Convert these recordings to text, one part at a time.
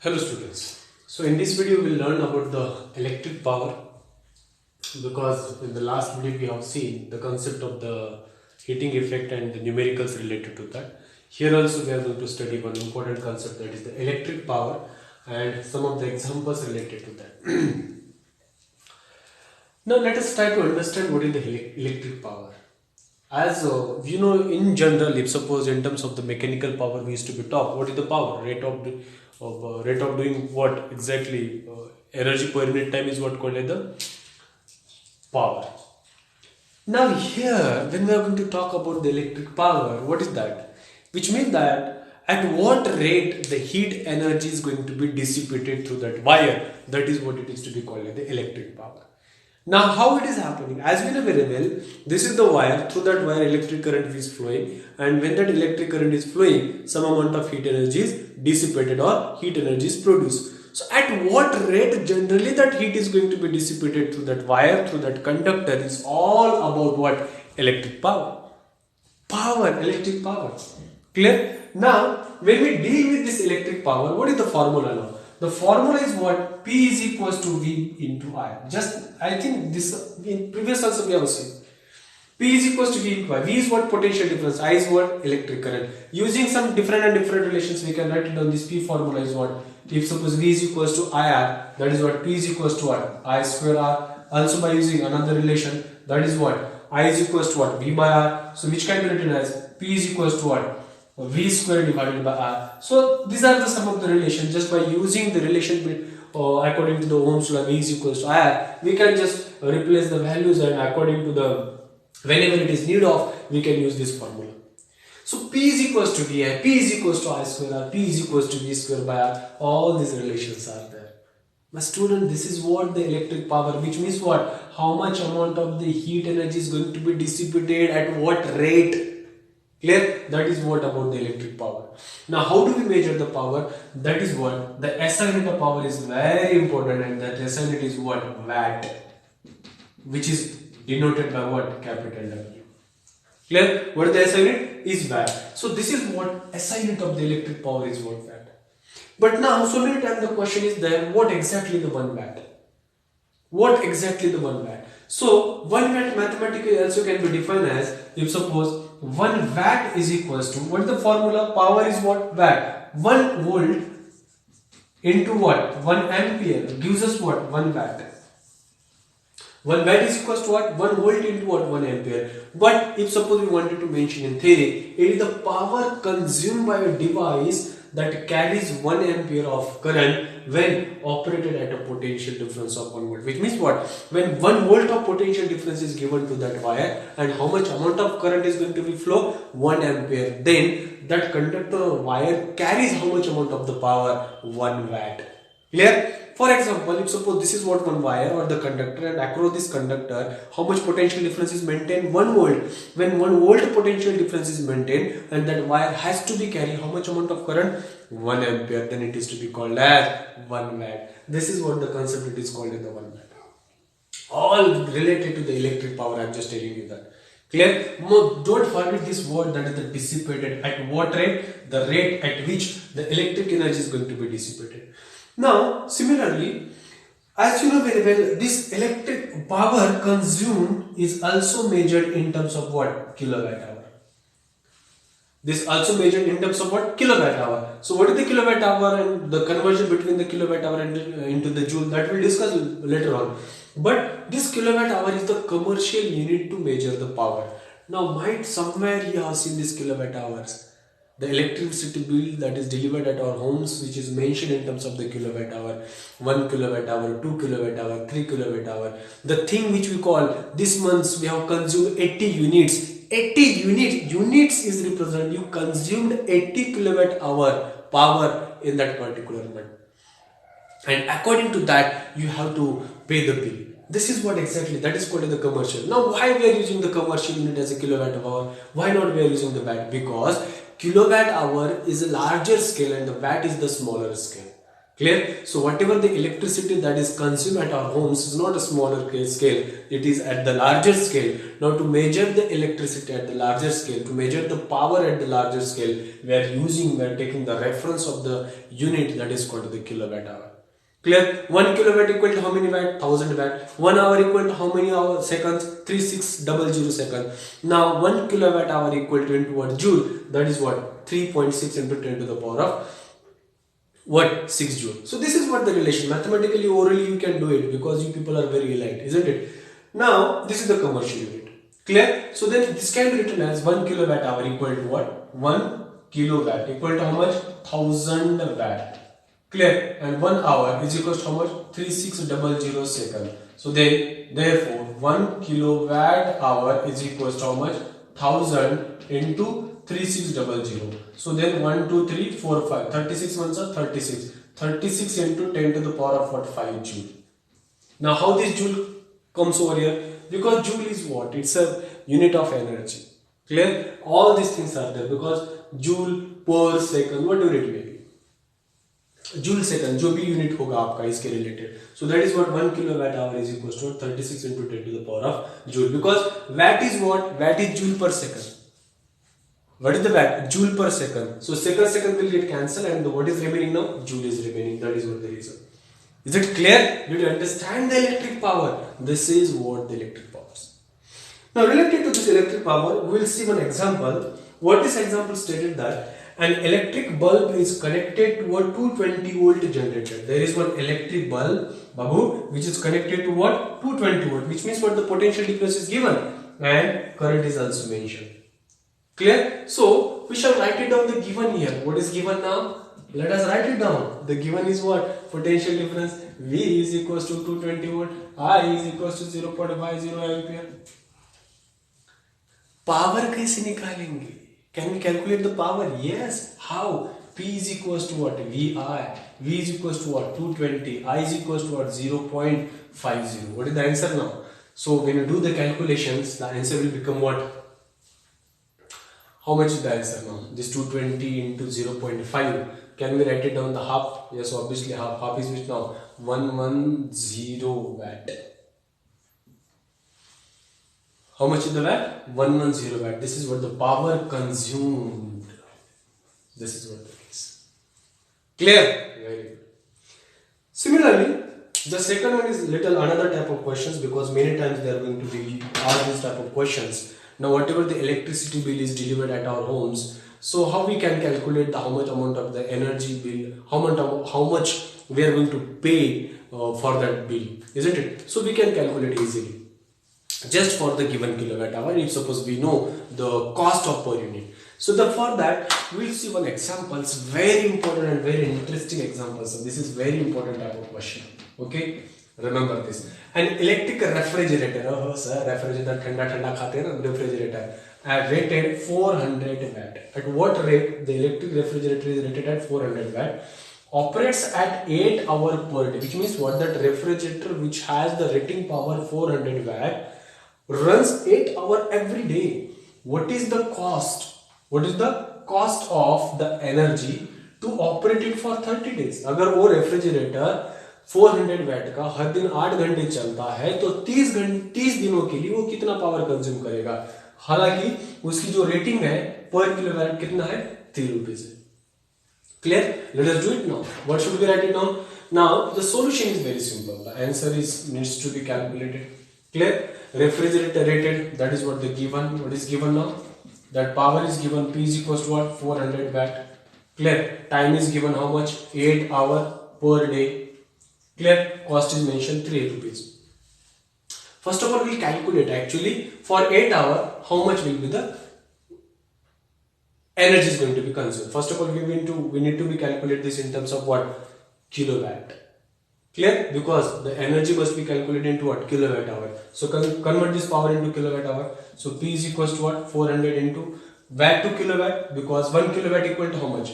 Hello students. So in this video we will learn about the electric power, because in the last video we have seen the concept of the heating effect and the numericals related to that. Here also we are going to study one important concept, that is the electric power, and some of the examples related to that. Now let us try to understand what is the electric power. As you know, in general, if suppose in terms of the mechanical power we used to be talk, what is the power? Rate of doing what exactly? Energy per unit time is what called as the power. Now here, when we are going to talk about the electric power, what is that? Which means that at what rate the heat energy is going to be dissipated through that wire, that is what it is to be called as the electric power. Now how it is happening? As we know very well, this is the wire, through that wire electric current is flowing, and when that electric current is flowing, some amount of heat energy is dissipated or heat energy is produced. So at what rate generally that heat is going to be dissipated through that wire, through that conductor, is all about what? Electric power. Electric power. Clear? Now, when we deal with this electric power, what is the formula now? The formula is what? P is equals to V into I. Just, I think this, in previous also we have seen. P is equals to V into I. V is what? Potential difference. I is what? Electric current. Using some different and different relations, we can write it down. This P formula is what? If suppose V is equals to IR, that is what? P is equals to what? I square R. Also by using another relation, that is what? I is equals to what? V by R. So which can be written as P is equals to what? V square divided by R. So these are the sum of the relation. Just by using the relation according to the Ohm's law, V is equals to IR, we can just replace the values, and according to the whenever it is need of, we can use this formula. So P is equals to VI, P is equals to I square R, P is equals to V square by R. All these relations are there. My student, this is what the electric power, which means what? How much amount of the heat energy is going to be dissipated at what rate? Clear? That is what about the electric power. Now how do we measure the power? That is what? The SI unit of power is very important, and that SI unit is what? Watt, which is denoted by what? Capital W. Clear? What is the SI unit? Is watt. So this is what SI unit of the electric power is, what? Watt. But now so many times the question is there, what exactly the 1 watt? What exactly the 1 watt? So 1 watt mathematically also can be defined as, if suppose 1 watt is equals to, what is the formula? Power is what? Watt. 1 volt into what? 1 ampere gives us what? 1 watt. 1 watt is equals to what? 1 volt into what? 1 ampere. But if suppose we wanted to mention in theory, it is the power consumed by a device that carries 1 ampere of current when operated at a potential difference of 1 volt. Which means what? When 1 volt of potential difference is given to that wire, and how much amount of current is going to be flow? 1 ampere. Then that conductor or wire carries how much amount of the power? 1 watt. Clear? For example, if suppose this is what 1 wire or the conductor, and across this conductor, how much potential difference is maintained? 1 volt. When 1 volt potential difference is maintained, and that wire has to be carrying how much amount of current? 1 ampere. Then it is to be called as 1 watt. This is what the concept it is called in the 1 watt. All related to the electric power. I am just telling you that. Clear? Don't forget this word, that is the dissipated. At what rate? The rate at which the electric energy is going to be dissipated. Now, similarly, as you know very well, this electric power consumed is also measured in terms of what? Kilowatt hour. This also measured in terms of what? Kilowatt hour. So what is the kilowatt hour, and the conversion between the kilowatt hour and into the joule, that we'll discuss later on. But this kilowatt hour is the commercial unit to measure the power. Now might somewhere you have seen this kilowatt hours. The electricity bill that is delivered at our homes, which is mentioned in terms of the kilowatt hour, 1 kilowatt hour, 2 kilowatt hour, 3 kilowatt hour. The thing which we call, this month we have consumed 80 units. 80 units is represented. You consumed 80 kilowatt hour power in that particular month. And according to that, you have to pay the bill. This is what exactly, that is called the commercial. Now why we are using the commercial unit as a kilowatt hour? Why not we are using the watt? Because kilowatt hour is a larger scale and the watt is the smaller scale. Clear? So whatever the electricity that is consumed at our homes is not a smaller scale, it is at the larger scale. Now to measure the electricity at the larger scale, to measure the power at the larger scale, we are taking the reference of the unit that is called the kilowatt hour. Clear? 1 kilowatt equal to how many watt? 1000 watt. 1 hour equal to how many seconds? 3600 seconds. Now 1 kilowatt hour equal to into what? Joule. That is what? 3.6 into 10 to the power of what? 6 joule. So this is what the relation. Mathematically, orally you can do it because you people are very elite, isn't it? Now this is the commercial unit. Clear? So then this can be written as 1 kilowatt hour equal to what? 1 kilowatt equal to how much? 1000 watt. Clear? And 1 hour is equal to how much? 3600 second. So then therefore 1 kilowatt hour is equal to how much? 1000 into 3600. So then 1, 2, 3, 4, 5. 36 ones are 36. 36 into 10 to the power of what? 5 joule. Now how this joule comes over here? Because joule is what? It's a unit of energy. Clear? All these things are there because joule per second, whatever it may be. Joule second जो भी unit होगा आपका इसके related so that is what 1 kilowatt hour is equal to 36 into 10 to the power of joule because watt is what? Watt is joule per second. What is the watt? Joule per second. So second will get cancelled and what is remaining now? Joule is remaining. That is what the reason. Is it clear? Did you understand the electric power? This is what the electric power is. Now related to this electric power, we will see one example. What this example stated that an electric bulb is connected to a 220 volt generator. There is one electric bulb, Babu, which is connected to what? 220 volt, which means what the potential difference is given and current is also mentioned. Clear? So we shall write it down the given here. What is given now? Let us write it down. The given is what? Potential difference. V is equals to 220 volt. I is equals to 0.50 ampere. Power कैसे निकालेंगे? Can we calculate the power? Yes. How? P is equals to what? VI. V is equals to what? 220. I is equals to what? 0.50. What is the answer now? So when you do the calculations, the answer will become what? How much is the answer now? This 220 into 0.5. Can we write it down the half? Yes, obviously half. Half is which now? 110 watt. How much is the watt? 110 watt. This is what the power consumed. This is what it is. Clear? Very good. Similarly, the second one is little another type of questions because many times they are going to be asked this type of questions. Now, whatever the electricity bill is delivered at our homes, so how we can calculate the how much amount of the energy bill, how much we are going to pay for that bill, isn't it? So we can calculate easily. Just for the given kilowatt hour, if suppose we know the cost of per unit. So for that, we'll see one example. It's very important and very interesting example. So this is very important type of question. Okay, remember this. An electric refrigerator. Oh sir, refrigerator ठंडा खाते हैं ना refrigerator. Rated 400 watt. At what rate the electric refrigerator is rated at 400 watt? Operates at 8 hours per day. Which means what? That refrigerator which has the rating power 400 watt. Runs 8 hours every day. What is the cost? What is the cost of the energy to operate it for 30 days? अगर वो refrigerator 400 वाट का हर दिन 8 घंटे चलता है तो 30 दिनों के लिए वो कितना पावर कंज्यूम करेगा? हालांकि उसकी जो रेटिंग है पर किलोवाट कितना है? 3 रुपीज है. Clear? Let us do it now. What should we write it down? Now the solution is very simple. The answer needs to be calculated. Clear? Refrigerator rated, that is what the given. What is given now? That power is given. P is equals to what? 400 watt. Clear? Time is given how much? 8 hours per day. Clear? Cost is mentioned 3 rupees. First of all, we'll calculate actually for 8 hours how much will be the energy is going to be consumed. First of all, we need to be calculate this in terms of what? Kilowatt. Clear? Because the energy must be calculated into what? Kilowatt hour. So convert this power into kilowatt hour. So P is equals to what? 400 into watt to kilowatt, because 1 kilowatt equal to how much?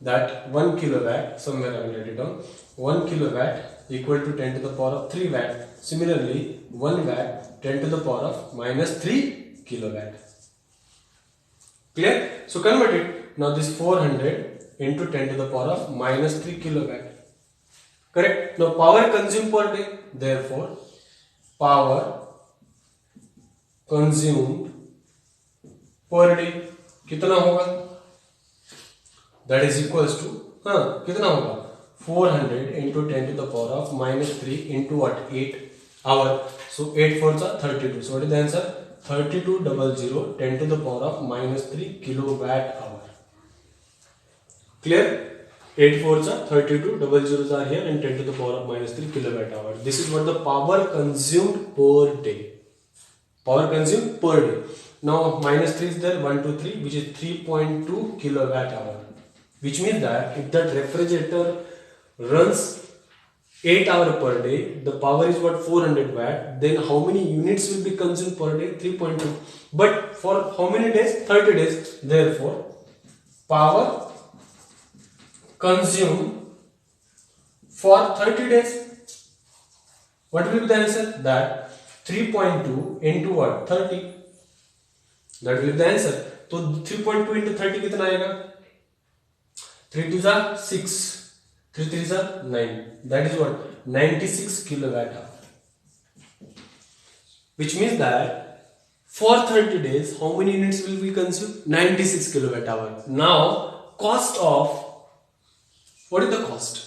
That 1 kilowatt, somewhere I will write it down. 1 kilowatt equal to 10 to the power of 3 watt. Similarly, 1 watt 10 to the power of minus 3 kilowatt. Clear? So convert it. Now this 400 into 10 to the power of minus 3 kilowatt. correct? Now power consumed per day, therefore power consumed per day कितना होगा? That is equals to कितना होगा? 400 into 10 to the power of minus 3 into what? 8 hour. So 8 fours are 32. So what is the answer? 3200 10 to the power of minus 3 kilowatt hour. Clear? 8 fours are 32, double zeros are here, and 10 to the power of minus 3 kilowatt hour. This is what the power consumed per day. Power consumed per day. Now minus 3 is there, 1, 2, 3, which is 3.2 kilowatt hour. Which means that if that refrigerator runs 8 hours per day, the power is what? 400 watt. Then how many units will be consumed per day? 3.2. But for how many days? 30 days. Therefore, power consumed for 30 days. What will be the answer? That 3.2 into what? 30. That will be the answer. So 3.2 into 30 कितना आएगा? 3 2s are 6, 3 3s are 9. That is what? 96 kilowatt hour. Which means that for 30 days, how many units will be consumed? 96 kilowatt hour. Now, cost of, what is the cost?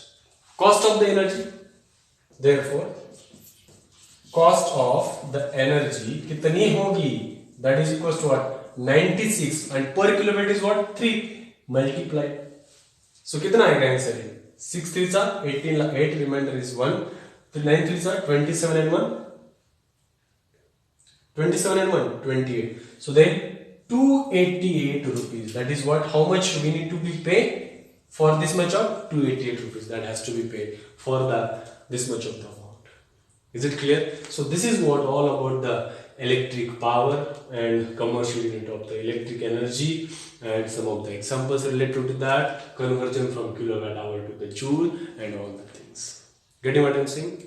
Cost of the energy. Therefore, cost of the energy कितनी होगी? That is equals to what? 96, and per kilowatt is what? 3. Multiply. So कितना आएगा answer? 6 3s are 18, 8 remainder is 1. 9 3s are 27 and 1. 27 and 1, 28. So then 288 rupees. That is what? How much we need to be paid for this much of 288 rupees? That has to be paid for this much of the amount. Is it clear? So this is what all about the electric power and commercial unit of the electric energy, and some of the examples related to that, conversion from kilowatt hour to the joule, and all the things. Getting what I'm saying?